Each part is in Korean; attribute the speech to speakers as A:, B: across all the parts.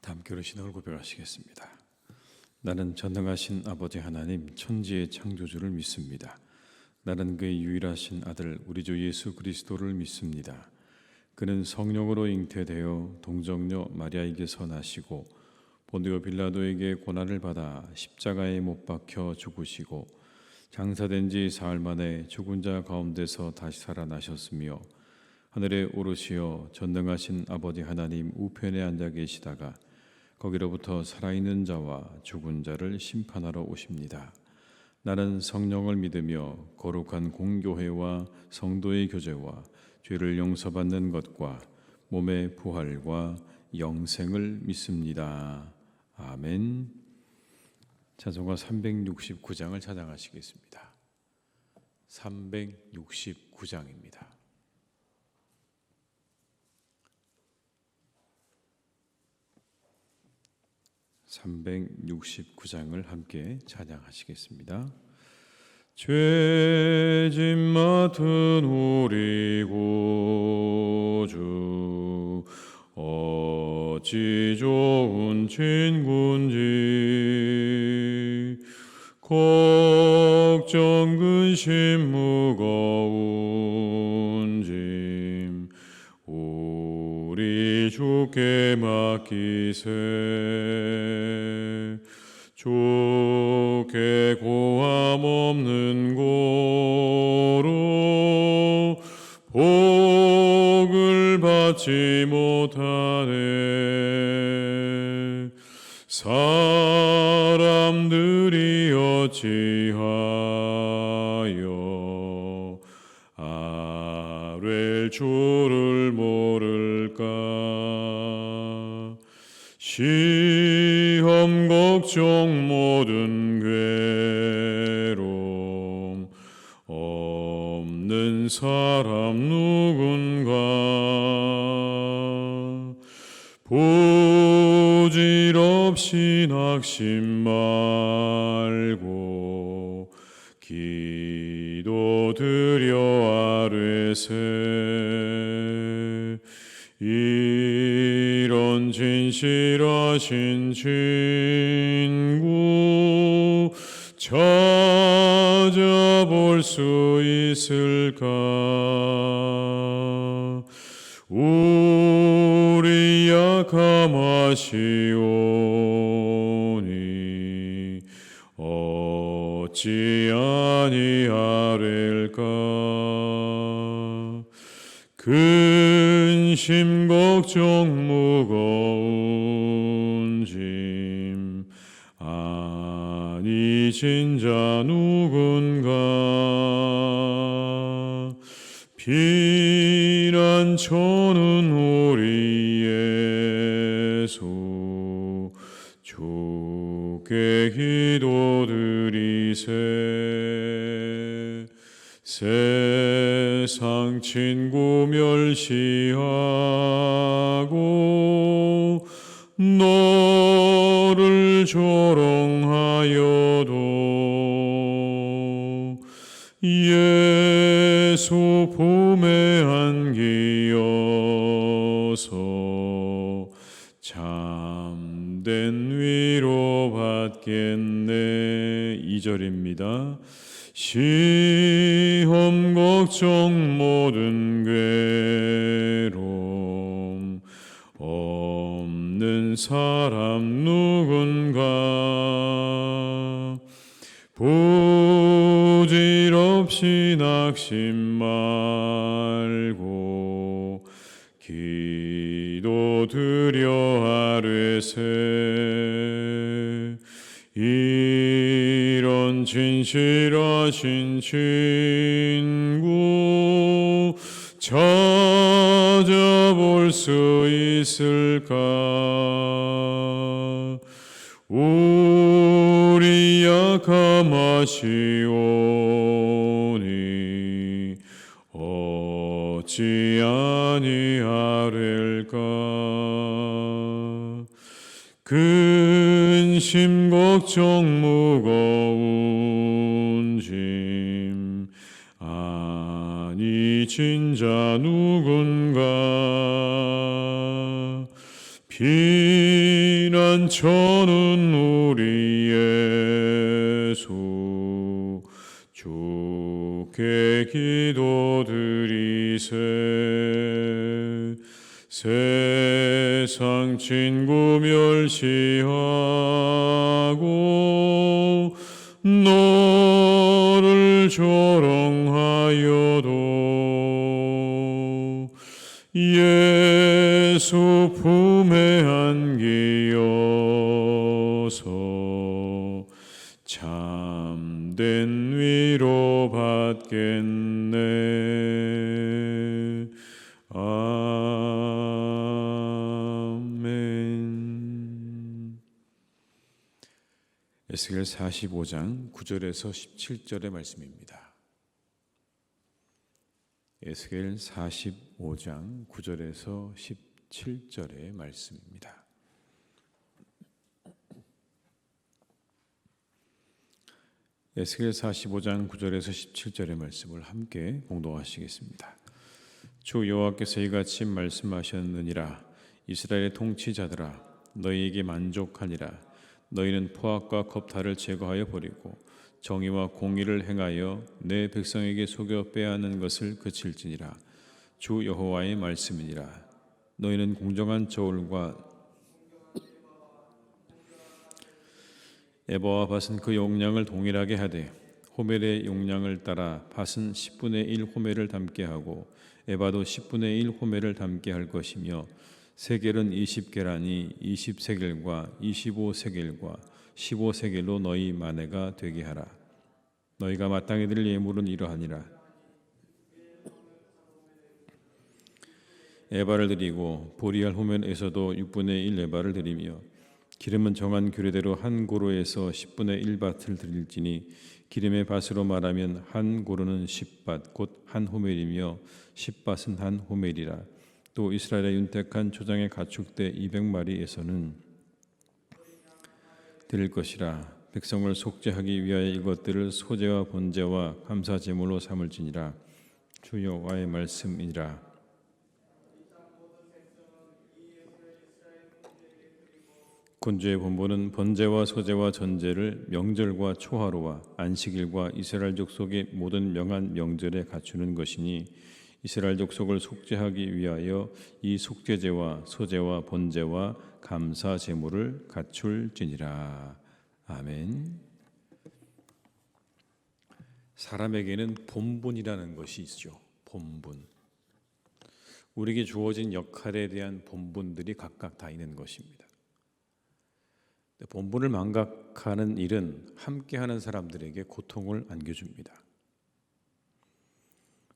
A: 다 함께 우리 신앙을 고백하시겠습니다. 나는 전능하신 아버지 하나님 천지의 창조주를 믿습니다. 나는 그의 유일하신 아들 우리 주 예수 그리스도를 믿습니다. 그는 성령으로 잉태되어 동정녀 마리아에게서 나시고 본디오 빌라도에게 고난을 받아 십자가에 못 박혀 죽으시고 장사된 지 사흘 만에 죽은 자 가운데서 다시 살아나셨으며 하늘에 오르시어 전능하신 아버지 하나님 우편에 앉아 계시다가 거기로부터 살아있는 자와 죽은 자를 심판하러 오십니다. 나는 성령을 믿으며 거룩한 공교회와 성도의 교제와 죄를 용서받는 것과 몸의 부활과 영생을 믿습니다. 아멘. 찬송가 369장을 찬양하시겠습니다. 369장입니다. (369장을) 함께 찬양하시겠습니다. 죄짐 맡은 우리 구주 어찌 좋은 친구인지 걱정 근심 무거운 짐 우리 주께 맡기세. 주께 고함 없는 고로 복을 받지 못하네. 사람들이 어찌하여 아뢰 주를 모를까. 시험 걱정 모든 괴로움 없는 사람 누군가. 부질없이 낙심 말고 기도드려 아뢰세. 이런 진실하신 친구 찾아볼 수 있을까. 우리 약함하시오니 어찌 아니하릴까. 근심 걱정 무거운 짐 아니 진자 누군가. 피난처는 우리 예수 주께 기도드리세. 세상 친구 멸시하고 너를 조롱하여도 예수 품에 안기어서 참된 위로 받겠네. 2절입니다. 시험 걱정 모든 괴로움 없는 사람 누군가. 부질없이 낙심 말고 기도드려 아뢰세. 이런 진실하신 친구 찾아볼 수 있을까. 우리 약함하시오니 어찌 아니하릴까. 근심 걱정 무거운 짐 아니 진자 누군가. 피 저는 우리 예수 주께 기도드리세. 세상 친구 멸시하고 너를 조롱하여도 예수 품에 안기어서 참된 위로 받겠네. 아멘. 에스겔 45장 9절에서 17절의 말씀입니다. 에스겔 45장 9절에서 17절의 말씀입니다. 에스겔 45장 9절에서 17절의 말씀을 함께 봉독하시겠습니다. 주 여호와께서 이같이 말씀하셨느니라. 이스라엘의 통치자들아, 너희에게 만족하니라. 너희는 포악과 겁탈을 제거하여 버리고 정의와 공의를 행하여 내 백성에게 속여 빼앗는 것을 그칠지니라. 주 여호와의 말씀이니라. 너희는 공정한 저울과 에바와 밭은 그 용량을 동일하게 하되 호멜의 용량을 따라 밭은 10분의 1 호멜을 담게 하고 에바도 10분의 1 호멜을 담게 할 것이며 세겔은 20계란이 20세겔과 25세겔과 15세겔로 너희 마네가 되게 하라. 너희가 마땅히 드릴 예물은 이러하니라. 에바를 드리고 보리알 호멜에서도 6분의 1 에바를 드리며 기름은 정한 규례대로 한 고로에서 10분의 1밭을 드릴지니 기름의 밭으로 말하면 한 고로는 10밭 곧 한 호멜이며 10밭은 한 호멜이라. 또 이스라엘의 윤택한 초장의 가축대 200마리에서는 드릴 것이라. 백성을 속죄하기 위하여 이것들을 소제와 번제와 감사 제물로 삼을지니라. 주 여호와의 말씀이니라. 군주의 본보는 번제와 소제와 전제를 명절과 초하루와 안식일과 이스라엘 족속의 모든 명한 명절에 갖추는 것이니 이스라엘 족속을 속죄하기 위하여 이 속죄제와 소제와 번제와 감사 제물을 갖출지니라. 아멘. 사람에게는 본분이라는 것이 있죠. 본분. 우리에게 주어진 역할에 대한 본분들이 각각 다 있는 것입니다. 본분을 망각하는 일은 함께하는 사람들에게 고통을 안겨줍니다.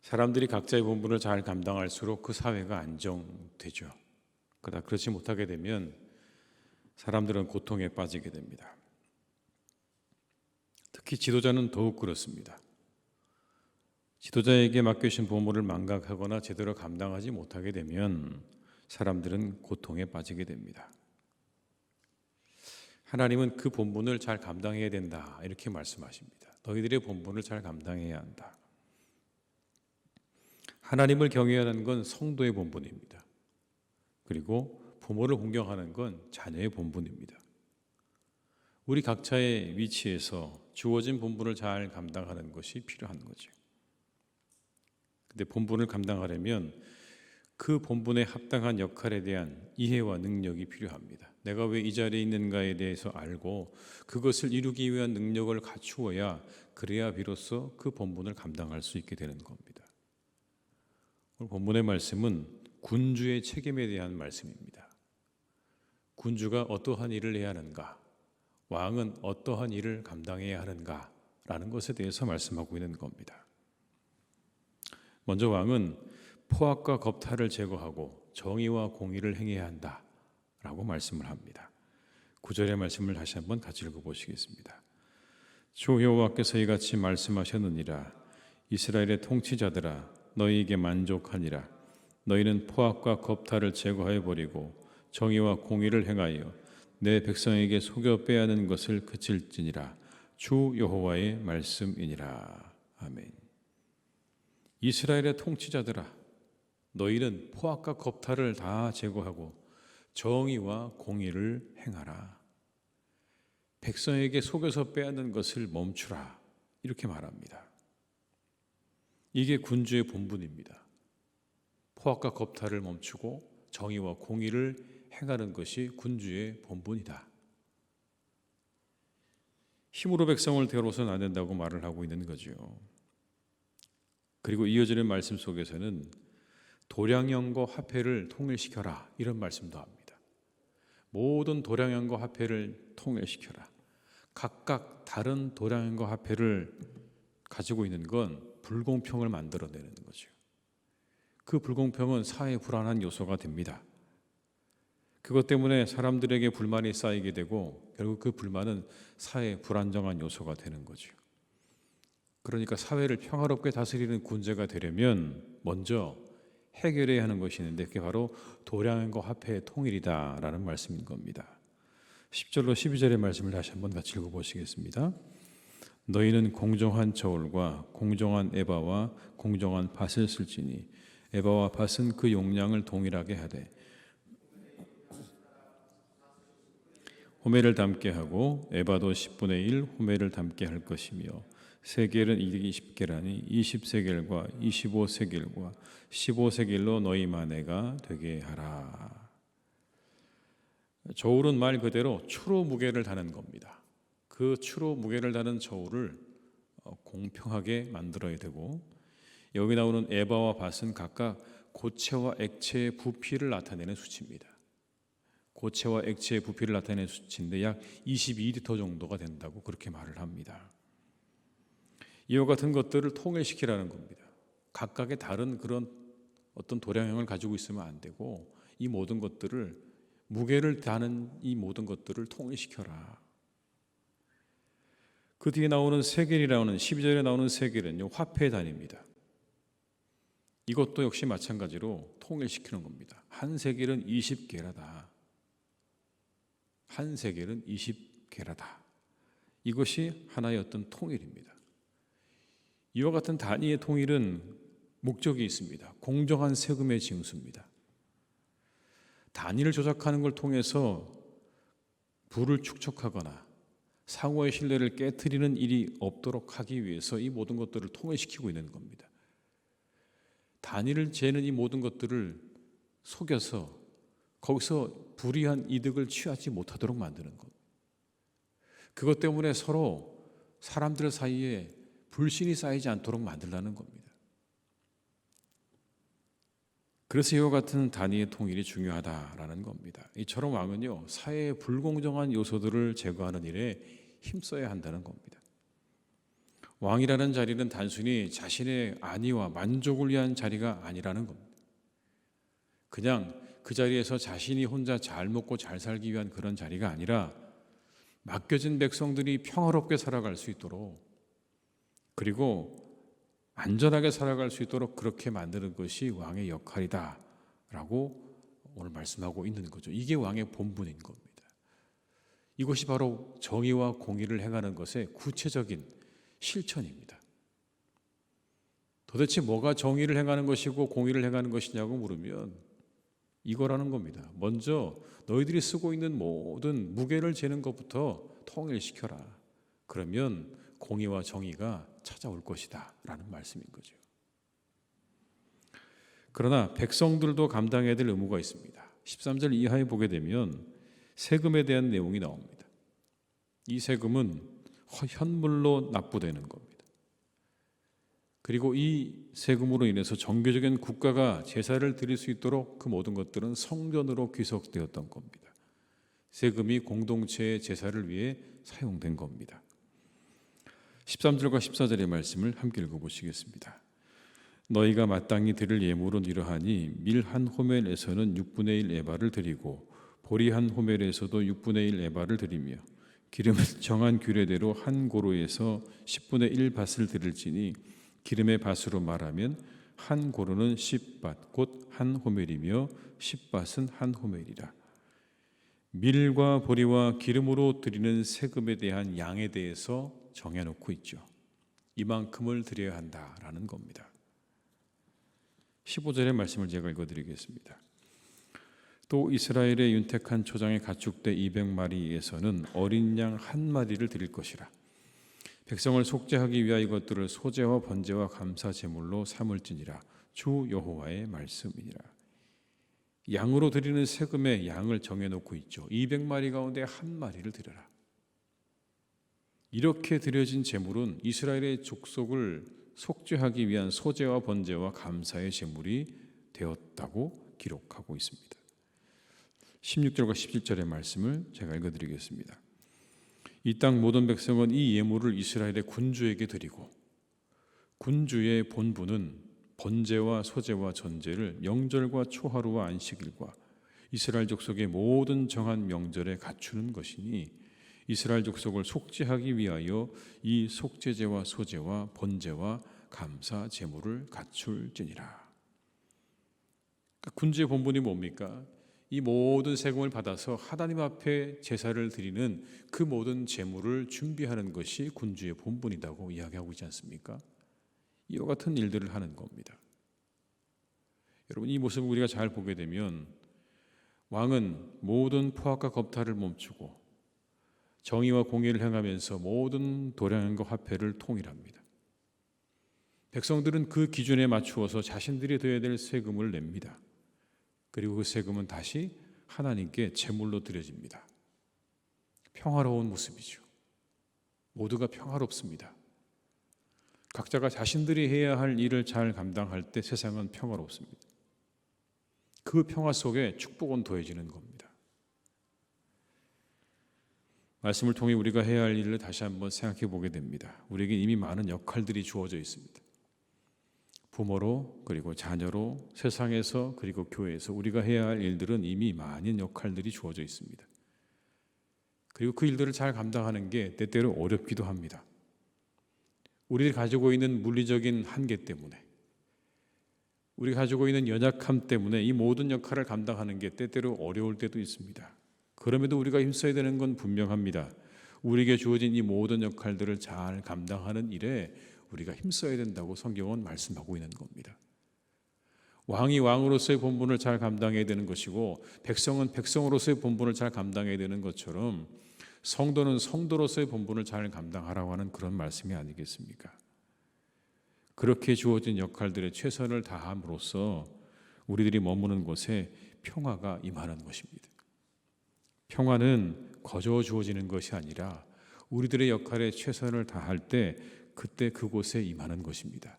A: 사람들이 각자의 본분을 잘 감당할수록 그 사회가 안정되죠. 그러나 그렇지 못하게 되면 사람들은 고통에 빠지게 됩니다. 특히 지도자는 더욱 그렇습니다. 지도자에게 맡겨진 본분을 망각하거나 제대로 감당하지 못하게 되면 사람들은 고통에 빠지게 됩니다. 하나님은 그 본분을 잘 감당해야 된다 이렇게 말씀하십니다. 너희들의 본분을 잘 감당해야 한다. 하나님을 경외해야 하는 건 성도의 본분입니다. 그리고 부모를 공경하는 건 자녀의 본분입니다. 우리 각자의 위치에서 주어진 본분을 잘 감당하는 것이 필요한 거죠. 근데 본분을 감당하려면 그 본분에 합당한 역할에 대한 이해와 능력이 필요합니다. 내가 왜 이 자리에 있는가에 대해서 알고 그것을 이루기 위한 능력을 갖추어야 그래야 비로소 그 본분을 감당할 수 있게 되는 겁니다. 오늘 본문의 말씀은 군주의 책임에 대한 말씀입니다. 군주가 어떠한 일을 해야 하는가, 왕은 어떠한 일을 감당해야 하는가라는 것에 대해서 말씀하고 있는 겁니다. 먼저 왕은 포악과 겁탈을 제거하고 정의와 공의를 행해야 한다라고 말씀을 합니다. 9절의 말씀을 다시 한번 같이 읽어보시겠습니다. 주 여호와께서 이같이 말씀하셨느니라. 이스라엘의 통치자들아, 너희에게 만족하니라. 너희는 포악과 겁탈을 제거하여 버리고 정의와 공의를 행하여 내 백성에게 속여 빼앗는 것을 그칠지니라. 주 여호와의 말씀이니라. 아멘. 이스라엘의 통치자들아, 너희는 포악과 겁탈을 다 제거하고 정의와 공의를 행하라. 백성에게 속여서 빼앗는 것을 멈추라. 이렇게 말합니다. 이게 군주의 본분입니다. 포악과 겁탈을 멈추고 정의와 공의를 행하는 것이 군주의 본분이다. 힘으로 백성을 대로서는 안 된다고 말을 하고 있는 거죠. 그리고 이어지는 말씀 속에서는 도량형과 화폐를 통일시켜라, 이런 말씀도 합니다. 모든 도량형과 화폐를 통일시켜라. 각각 다른 도량형과 화폐를 가지고 있는 건 불공평을 만들어내는 거죠. 그 불공평은 사회의 불안한 요소가 됩니다. 그것 때문에 사람들에게 불만이 쌓이게 되고 결국 그 불만은 사회의 불안정한 요소가 되는 거죠. 그러니까 사회를 평화롭게 다스리는 군주가 되려면 먼저 해결해야 하는 것이 있는데 그게 바로 도량과 화폐의 통일이다라는 말씀인 겁니다. 10절로 12절의 말씀을 다시 한번 같이 읽어보시겠습니다. 너희는 공정한 저울과 공정한 에바와 공정한 밭을 쓸지니 에바와 밭은 그 용량을 동일하게 하되 호메를 담게 하고 에바도 10분의 1 호메를 담게 할 것이며 세겔은 20게라니 20세겔과 25세겔과 15세겔로 너희 만해가 되게 하라. 저울은 말 그대로 추로 무게를 다는 겁니다. 그 추로 무게를 다는 저울을 공평하게 만들어야 되고 여기 나오는 에바와 밭은 각각 고체와 액체의 부피를 나타내는 수치입니다. 고체와 액체의 부피를 나타내는 수치인데 약 22리터 정도가 된다고 그렇게 말을 합니다. 이와 같은 것들을 통일시키라는 겁니다. 각각의 다른 그런 어떤 도량형을 가지고 있으면 안 되고 이 모든 것들을 무게를 다는 이 모든 것들을 통일시켜라. 그 뒤에 나오는 세겔이라는 12절에 나오는 세겔은요 화폐의 단위입니다. 이것도 역시 마찬가지로 통일시키는 겁니다. 한 세겔은 20게라다. 한 세겔은 20게라다. 이것이 하나의 어떤 통일입니다. 이와 같은 단위의 통일은 목적이 있습니다. 공정한 세금의 징수입니다. 단위를 조작하는 걸 통해서 부를 축적하거나 상호의 신뢰를 깨트리는 일이 없도록 하기 위해서 이 모든 것들을 통일시키고 있는 겁니다. 단위를 재는 이 모든 것들을 속여서 거기서 불이한 이득을 취하지 못하도록 만드는 것. 그것 때문에 서로 사람들 사이에 불신이 쌓이지 않도록 만들라는 겁니다. 그래서 이와 같은 단위의 통일이 중요하다라는 겁니다. 이처럼 왕은요 사회의 불공정한 요소들을 제거하는 일에 힘써야 한다는 겁니다. 왕이라는 자리는 단순히 자신의 안위와 만족을 위한 자리가 아니라는 겁니다. 그냥 그 자리에서 자신이 혼자 잘 먹고 잘 살기 위한 그런 자리가 아니라 맡겨진 백성들이 평화롭게 살아갈 수 있도록 그리고 안전하게 살아갈 수 있도록 그렇게 만드는 것이 왕의 역할이다라고 오늘 말씀하고 있는 거죠. 이게 왕의 본분인 겁니다. 이것이 바로 정의와 공의를 행하는 것의 구체적인 실천입니다. 도대체 뭐가 정의를 행하는 것이고 공의를 행하는 것이냐고 물으면 이거라는 겁니다. 먼저 너희들이 쓰고 있는 모든 무게를 재는 것부터 통일시켜라. 그러면 공의와 정의가 찾아올 것이다 라는 말씀인 거죠. 그러나 백성들도 감당해야 될 의무가 있습니다. 13절 이하에 보게 되면 세금에 대한 내용이 나옵니다. 이 세금은 현물로 납부되는 겁니다. 그리고 이 세금으로 인해서 정교적인 국가가 제사를 드릴 수 있도록 그 모든 것들은 성전으로 귀속되었던 겁니다. 세금이 공동체의 제사를 위해 사용된 겁니다. 13절과 14절의 말씀을 함께 읽어보시겠습니다. 너희가 마땅히 드릴 예물은 이러하니 밀 한 호멜에서는 6분의 1 에바를 드리고 보리 한 호멜에서도 6분의 1 에바를 드리며 기름은 정한 규례대로 한 고로에서 10분의 1 밭을 드릴지니 기름의 밭으로 말하면 한 고로는 10밭 곧 한 호멜이며 10밭은 한 호멜이라. 밀과 보리와 기름으로 드리는 세금에 대한 양에 대해서 정해놓고 있죠. 이만큼을 드려야 한다라는 겁니다. 15절의 말씀을 제가 읽어드리겠습니다. 또 이스라엘의 윤택한 초장에 가축대 200마리에서는 어린 양 한 마리를 드릴 것이라. 백성을 속죄하기 위하여 이것들을 소제와 번제와 감사 제물로 삼을지니라. 주 여호와의 말씀이니라. 양으로 드리는 세금에 양을 정해놓고 있죠. 200마리 가운데 한 마리를 드려라. 이렇게 드려진 제물은 이스라엘의 족속을 속죄하기 위한 소제와 번제와 감사의 제물이 되었다고 기록하고 있습니다. 16절과 17절의 말씀을 제가 읽어드리겠습니다. 이 땅 모든 백성은 이 예물을 이스라엘의 군주에게 드리고 군주의 본분은 번제와 소제와 전제를 명절과 초하루와 안식일과 이스라엘 족속의 모든 정한 명절에 갖추는 것이니 이스라엘 족속을 속죄하기 위하여 이 속죄제와 소제와 번제와 감사 제물을 갖출지니라. 군주의 본분이 뭡니까? 이 모든 세금을 받아서 하나님 앞에 제사를 드리는 그 모든 제물을 준비하는 것이 군주의 본분이라고 이야기하고 있지 않습니까? 이와 같은 일들을 하는 겁니다. 여러분, 이 모습을 우리가 잘 보게 되면 왕은 모든 포악과 겁탈을 멈추고 정의와 공의를 행하면서 모든 도량과 화폐를 통일합니다. 백성들은 그 기준에 맞추어서 자신들이 되어야 될 세금을 냅니다. 그리고 그 세금은 다시 하나님께 제물로 드려집니다. 평화로운 모습이죠. 모두가 평화롭습니다. 각자가 자신들이 해야 할 일을 잘 감당할 때 세상은 평화롭습니다. 그 평화 속에 축복은 더해지는 겁니다. 말씀을 통해 우리가 해야 할 일을 다시 한번 생각해 보게 됩니다. 우리에게 이미 많은 역할들이 주어져 있습니다. 부모로, 그리고 자녀로, 세상에서, 그리고 교회에서 우리가 해야 할 일들은 이미 많은 역할들이 주어져 있습니다. 그리고 그 일들을 잘 감당하는 게 때때로 어렵기도 합니다. 우리가 가지고 있는 물리적인 한계 때문에, 우리가 가지고 있는 연약함 때문에 이 모든 역할을 감당하는 게 때때로 어려울 때도 있습니다. 그럼에도 우리가 힘써야 되는 건 분명합니다. 우리에게 주어진 이 모든 역할들을 잘 감당하는 일에 우리가 힘써야 된다고 성경은 말씀하고 있는 겁니다. 왕이 왕으로서의 본분을 잘 감당해야 되는 것이고 백성은 백성으로서의 본분을 잘 감당해야 되는 것처럼 성도는 성도로서의 본분을 잘 감당하라고 하는 그런 말씀이 아니겠습니까? 그렇게 주어진 역할들에 최선을 다함으로써 우리들이 머무는 곳에 평화가 임하는 것입니다. 평화는 거저 주어지는 것이 아니라 우리들의 역할에 최선을 다할 때 그때 그곳에 임하는 것입니다.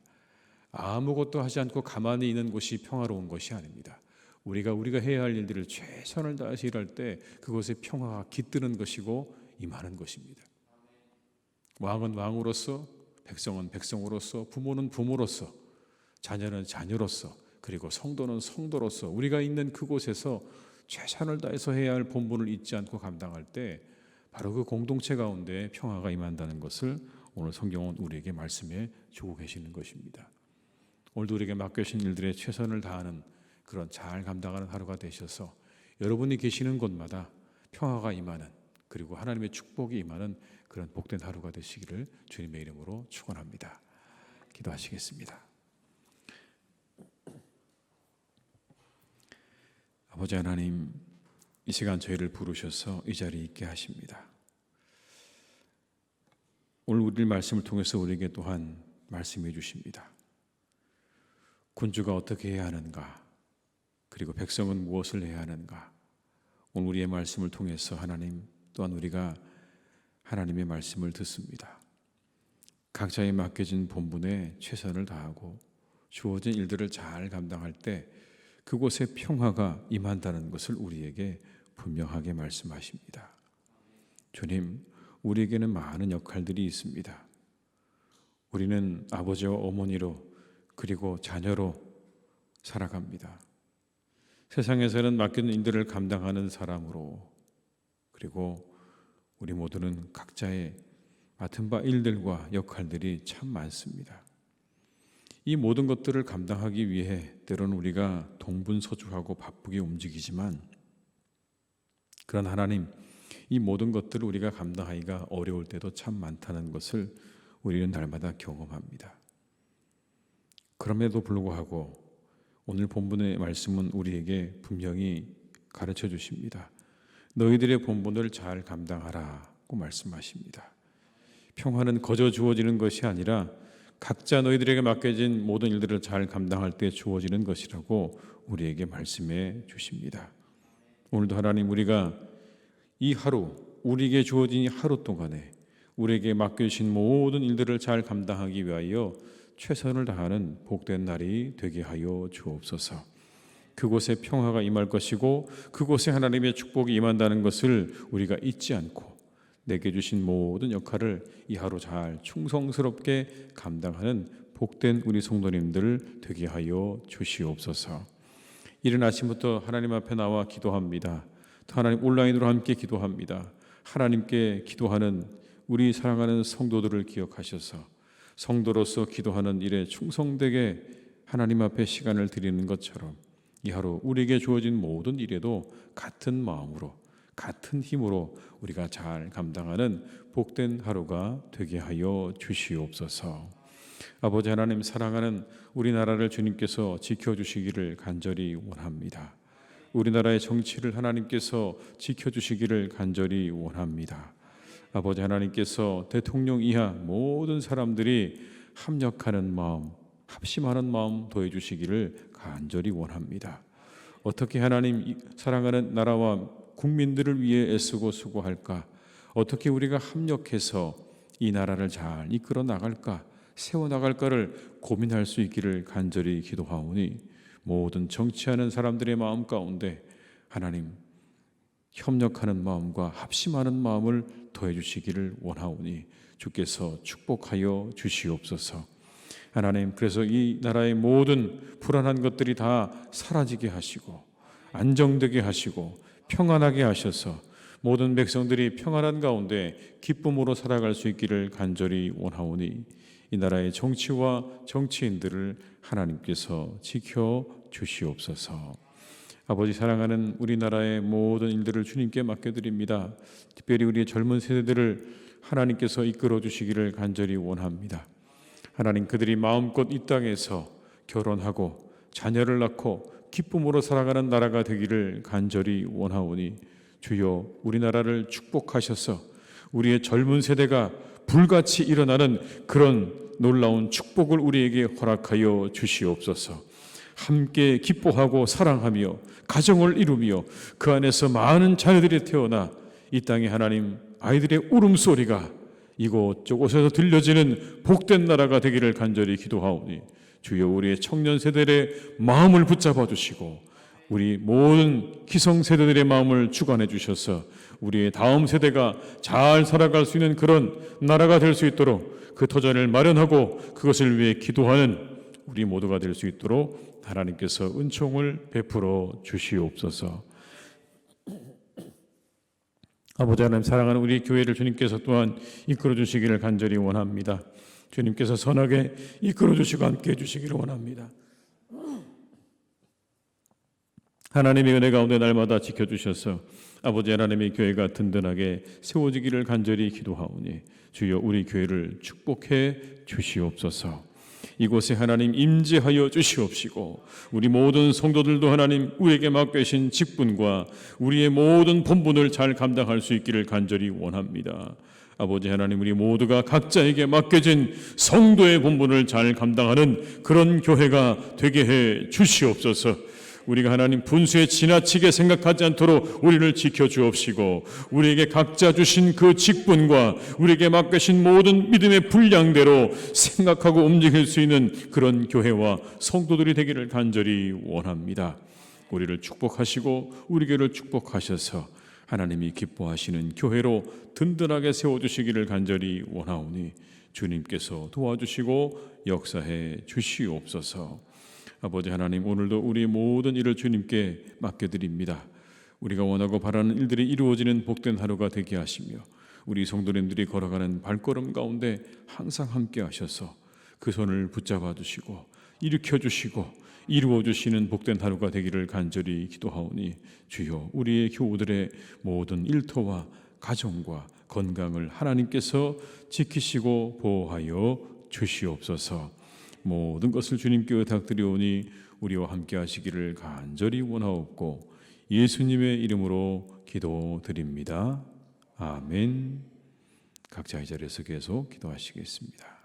A: 아무것도 하지 않고 가만히 있는 곳이 평화로운 것이 아닙니다. 우리가 해야 할 일들을 최선을 다해서 일할 때 그곳에 평화가 깃드는 것이고 임하는 것입니다. 왕은 왕으로서, 백성은 백성으로서, 부모는 부모로서, 자녀는 자녀로서, 그리고 성도는 성도로서 우리가 있는 그곳에서 최선을 다해서 해야 할 본분을 잊지 않고 감당할 때 바로 그 공동체 가운데 평화가 임한다는 것을 오늘 성경은 우리에게 말씀해 주고 계시는 것입니다. 오늘도 우리에게 맡겨진 일들에 최선을 다하는 그런 잘 감당하는 하루가 되셔서 여러분이 계시는 곳마다 평화가 임하는, 그리고 하나님의 축복이 임하는 그런 복된 하루가 되시기를 주님의 이름으로 축원합니다. 기도하시겠습니다. 아버지 하나님, 이 시간 저희를 부르셔서 이 자리에 있게 하십니다. 오늘 우리 말씀을 통해서 우리에게 또한 말씀해 주십니다. 군주가 어떻게 해야 하는가, 그리고 백성은 무엇을 해야 하는가. 오늘 우리의 말씀을 통해서 하나님, 또한 우리가 하나님의 말씀을 듣습니다. 각자에 맡겨진 본분에 최선을 다하고 주어진 일들을 잘 감당할 때 그곳에 평화가 임한다는 것을 우리에게 분명하게 말씀하십니다. 주님, 우리에게는 많은 역할들이 있습니다. 우리는 아버지와 어머니로, 그리고 자녀로 살아갑니다. 세상에서는 맡겨진 일들을 감당하는 사람으로, 그리고 우리 모두는 각자의 맡은 바 일들과 역할들이 참 많습니다. 이 모든 것들을 감당하기 위해 때로는 우리가 동분서주하고 바쁘게 움직이지만, 그런 하나님, 이 모든 것들을 우리가 감당하기가 어려울 때도 참 많다는 것을 우리는 날마다 경험합니다. 그럼에도 불구하고 오늘 본문의 말씀은 우리에게 분명히 가르쳐 주십니다. 너희들의 본분을 잘 감당하라고 말씀하십니다. 평화는 거저 주어지는 것이 아니라 각자 너희들에게 맡겨진 모든 일들을 잘 감당할 때 주어지는 것이라고 우리에게 말씀해 주십니다. 오늘도 하나님, 우리가 이 하루, 우리에게 주어진 이 하루 동안에 우리에게 맡겨주신 모든 일들을 잘 감당하기 위하여 최선을 다하는 복된 날이 되게 하여 주옵소서. 그곳에 평화가 임할 것이고 그곳에 하나님의 축복이 임한다는 것을 우리가 잊지 않고 내게 주신 모든 역할을 이 하루 잘 충성스럽게 감당하는 복된 우리 성도님들 되게 하여 주시옵소서. 이른 아침부터 하나님 앞에 나와 기도합니다. 하나님, 온라인으로 함께 기도합니다. 하나님께 기도하는 우리 사랑하는 성도들을 기억하셔서 성도로서 기도하는 일에 충성되게 하나님 앞에 시간을 드리는 것처럼 이 하루 우리에게 주어진 모든 일에도 같은 마음으로 같은 힘으로 우리가 잘 감당하는 복된 하루가 되게 하여 주시옵소서. 아버지 하나님, 사랑하는 우리나라를 주님께서 지켜주시기를 간절히 원합니다. 우리나라의 정치를 하나님께서 지켜주시기를 간절히 원합니다. 아버지 하나님께서 대통령 이하 모든 사람들이 합력하는 마음, 합심하는 마음 더해주시기를 간절히 원합니다. 어떻게 하나님, 사랑하는 나라와 국민들을 위해 애쓰고 수고할까? 어떻게 우리가 합력해서 이 나라를 잘 이끌어 나갈까? 세워나갈까를 고민할 수 있기를 간절히 기도하오니 모든 정치하는 사람들의 마음 가운데 하나님, 협력하는 마음과 합심하는 마음을 더해 주시기를 원하오니 주께서 축복하여 주시옵소서. 하나님, 그래서 이 나라의 모든 불안한 것들이 다 사라지게 하시고 안정되게 하시고 평안하게 하셔서 모든 백성들이 평안한 가운데 기쁨으로 살아갈 수 있기를 간절히 원하오니 이 나라의 정치와 정치인들을 하나님께서 지켜 주시옵소서. 아버지, 사랑하는 우리나라의 모든 일들을 주님께 맡겨드립니다. 특별히 우리의 젊은 세대들을 하나님께서 이끌어 주시기를 간절히 원합니다. 하나님, 그들이 마음껏 이 땅에서 결혼하고 자녀를 낳고 기쁨으로 살아가는 나라가 되기를 간절히 원하오니 주여, 우리나라를 축복하셔서 우리의 젊은 세대가 불같이 일어나는 그런 놀라운 축복을 우리에게 허락하여 주시옵소서. 함께 기뻐하고 사랑하며 가정을 이루며 그 안에서 많은 자녀들이 태어나 이 땅에 하나님, 아이들의 울음소리가 이곳저곳에서 들려지는 복된 나라가 되기를 간절히 기도하오니 주여, 우리의 청년 세대의 마음을 붙잡아 주시고 우리 모든 기성세대들의 마음을 주관해 주셔서 우리의 다음 세대가 잘 살아갈 수 있는 그런 나라가 될 수 있도록 그 터전을 마련하고 그것을 위해 기도하는 우리 모두가 될 수 있도록 하나님께서 은총을 베풀어 주시옵소서. 아버지 하나님, 사랑하는 우리 교회를 주님께서 또한 이끌어 주시기를 간절히 원합니다. 주님께서 선하게 이끌어 주시고 함께 해 주시기를 원합니다. 하나님의 은혜 가운데 날마다 지켜주셔서 아버지 하나님의 교회가 든든하게 세워지기를 간절히 기도하오니 주여, 우리 교회를 축복해 주시옵소서. 이곳에 하나님 임재하여 주시옵시고 우리 모든 성도들도 하나님, 우리에게 맡겨신 직분과 우리의 모든 본분을 잘 감당할 수 있기를 간절히 원합니다. 아버지 하나님, 우리 모두가 각자에게 맡겨진 성도의 본분을 잘 감당하는 그런 교회가 되게 해 주시옵소서. 우리가 하나님 분수에 지나치게 생각하지 않도록 우리를 지켜주옵시고 우리에게 각자 주신 그 직분과 우리에게 맡기신 모든 믿음의 분량대로 생각하고 움직일 수 있는 그런 교회와 성도들이 되기를 간절히 원합니다. 우리를 축복하시고 우리 교회를 축복하셔서 하나님이 기뻐하시는 교회로 든든하게 세워주시기를 간절히 원하오니 주님께서 도와주시고 역사해 주시옵소서. 아버지 하나님, 오늘도 우리 모든 일을 주님께 맡겨드립니다. 우리가 원하고 바라는 일들이 이루어지는 복된 하루가 되게 하시며 우리 성도님들이 걸어가는 발걸음 가운데 항상 함께 하셔서 그 손을 붙잡아 주시고 일으켜 주시고 이루어 주시는 복된 하루가 되기를 간절히 기도하오니 주여, 우리의 교우들의 모든 일터와 가정과 건강을 하나님께서 지키시고 보호하여 주시옵소서. 모든 것을 주님께 의탁드리오니 우리와 함께 하시기를 간절히 원하옵고 예수님의 이름으로 기도드립니다. 아멘. 각자 이 자리에서 계속 기도하시겠습니다.